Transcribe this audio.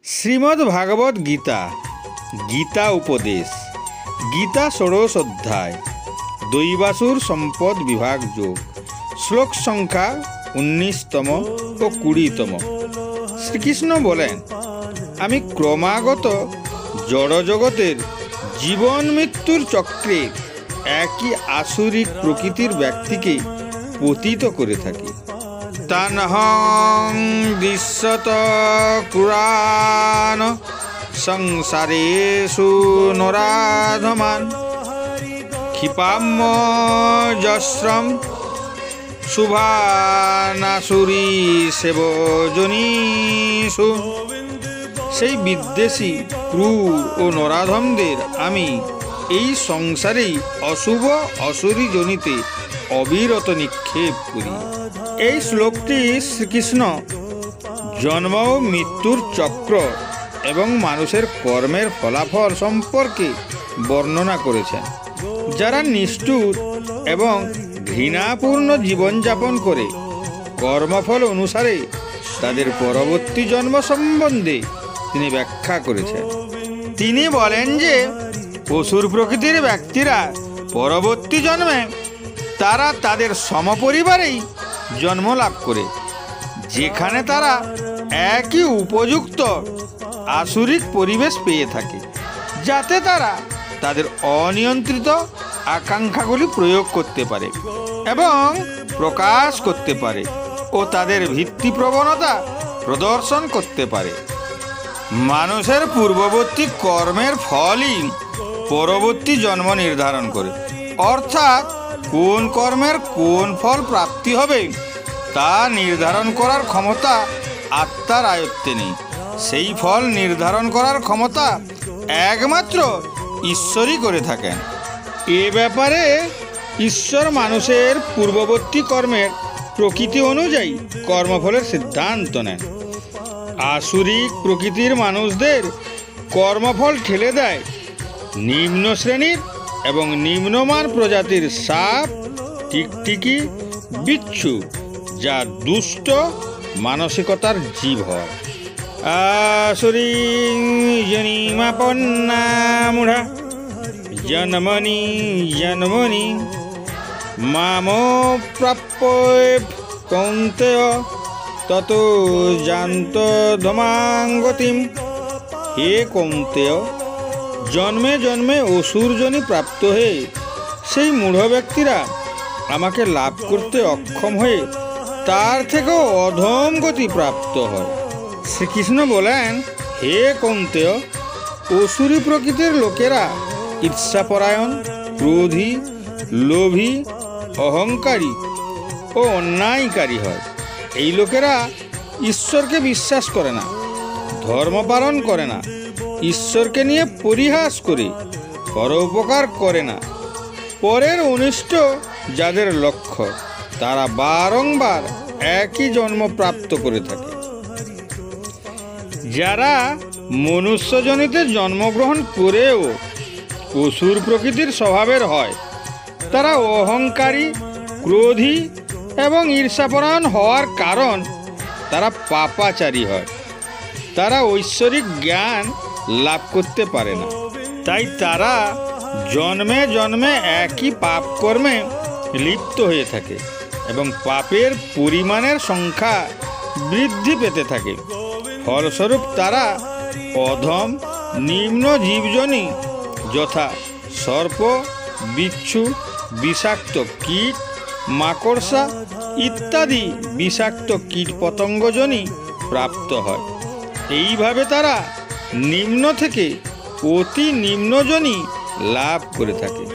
শ্রীমদ্ ভাগবত গীতা গীতা উপদেশ গীতা ষোড়শ অধ্যায় দৈবাসুর সম্পদ বিভাগ যোগ শ্লোক সংখ্যা 19তম ও 20তম। শ্রীকৃষ্ণ বলেন, আমি ক্রমাগত জড়জগতের জীবন মৃত্যুর চক্রে একই আসুরিক প্রকৃতির ব্যক্তিকে পতিত করে থাকি। তানহং দৃশ্যত কুরান সংসারেষু নরাধমান ক্ষিপাম্য যশ্রম শুভানাসুরী সেবজনীষু। সেই বিদ্বেষী ক্রূর ও নরাধমদের আমি এই সংসারেই অশুভ অসুরী জনিতে অবিরত নিক্ষেপ করি। এই শ্লোকটি শ্রীকৃষ্ণ জন্ম ও মৃত্যুর চক্র এবং মানুষের কর্মের ফলাফল সম্পর্কে বর্ণনা করেছেন। যারা নিষ্ঠুর এবং ঘৃণাপূর্ণ জীবনযাপন করে কর্মফল অনুসারে তাদের পরবর্তী জন্ম সম্বন্ধে তিনি ব্যাখ্যা করেছেন। তিনি বলেন যে অসুর প্রকৃতির ব্যক্তিরা পরবর্তী জন্মে তারা তাদের সমপরিবারেই জন্ম লাভ করে, যেখানে তারা একই উপযুক্ত আসুরিক পরিবেশ পেয়ে থাকে, যাতে তারা তাদের অনিয়ন্ত্রিত আকাঙ্ক্ষাগুলি প্রয়োগ করতে পারে এবং প্রকাশ করতে পারে ও তাদের ভিত্তি প্রবণতা প্রদর্শন করতে পারে। মানুষের পূর্ববর্তী কর্মের ফলই পরবর্তী জন্ম নির্ধারণ করে, অর্থাৎ কোন কর্মের কোন ফল প্রাপ্তি হবে তা নির্ধারণ করার ক্ষমতা আত্মার আয়ত্তে নেই। সেই ফল নির্ধারণ করার ক্ষমতা একমাত্র ঈশ্বরই করে থাকেন। এ ব্যাপারে ঈশ্বর মানুষের পূর্ববর্তী কর্মের প্রকৃতি অনুযায়ী কর্মফলের সিদ্ধান্ত নেন। আসুরিক প্রকৃতির মানুষদের কর্মফল ঠেলে দেয় নিম্ন শ্রেণীর এবং নিম্নমান প্রজাতির সাপ, টিকটিকি, বিচ্ছু, যা দুষ্ট মানসিকতার জীব হয়। আসুরি জনিমাপন্না মূঢ়া জন্মনি জন্মনি মামো প্রাপ্য কৌন্তেয় ততো জান্ত ধমাঙ্গতিম। হে কৌন্তেয়, জন্মে জন্মে অসুরজনী প্রাপ্ত হয়ে সেই মূঢ় ব্যক্তিরা আমাকে লাভ করতে অক্ষম হয়ে তার থেকেও অধম গতি প্রাপ্ত হয়। শ্রীকৃষ্ণ বলেন, হে কৌন্তেয়, অসুরী প্রকৃতির লোকেরা ঈর্ষাপরায়ণ, ক্রোধী, লোভী, অহংকারী ও অন্যায়কারী হয়। এই লোকেরা ঈশ্বরকে বিশ্বাস করে না, ধর্ম পালন করে না, ঈশ্বরকে নিয়ে পরিহাস করে, পরোপকার করে না। পরের অনিষ্ট যাদের লক্ষ্য, তারা বারংবার একই জন্ম প্রাপ্ত করে থাকে। যারা মনুষ্যজনিতে জন্মগ্রহণ করেও অসুর প্রকৃতির স্বভাবের হয়, তারা অহংকারী, ক্রোধী এবং ঈর্ষাপরায়ণ হওয়ার কারণ তারা পাপাচারী হয়। তারা ঐশ্বরিক জ্ঞান লাভ করতে পারে না, তাই তারা জন্মে জন্মে একই পাপ কর্মে লিপ্ত হয়ে থাকে এবং পাপের পরিমাণের সংখ্যা বৃদ্ধি পেতে থাকে। ফলস্বরূপ তারা অধম নিম্ন জীবজনী যথা সর্প, বিচ্ছু, বিষাক্ত কীট, মাকড়সা ইত্যাদি বিষাক্ত কীট পতঙ্গজনী প্রাপ্ত হয়। এইভাবে তারা নিম্ন থেকে অতি নিম্নজনী লাভ করে থাকে।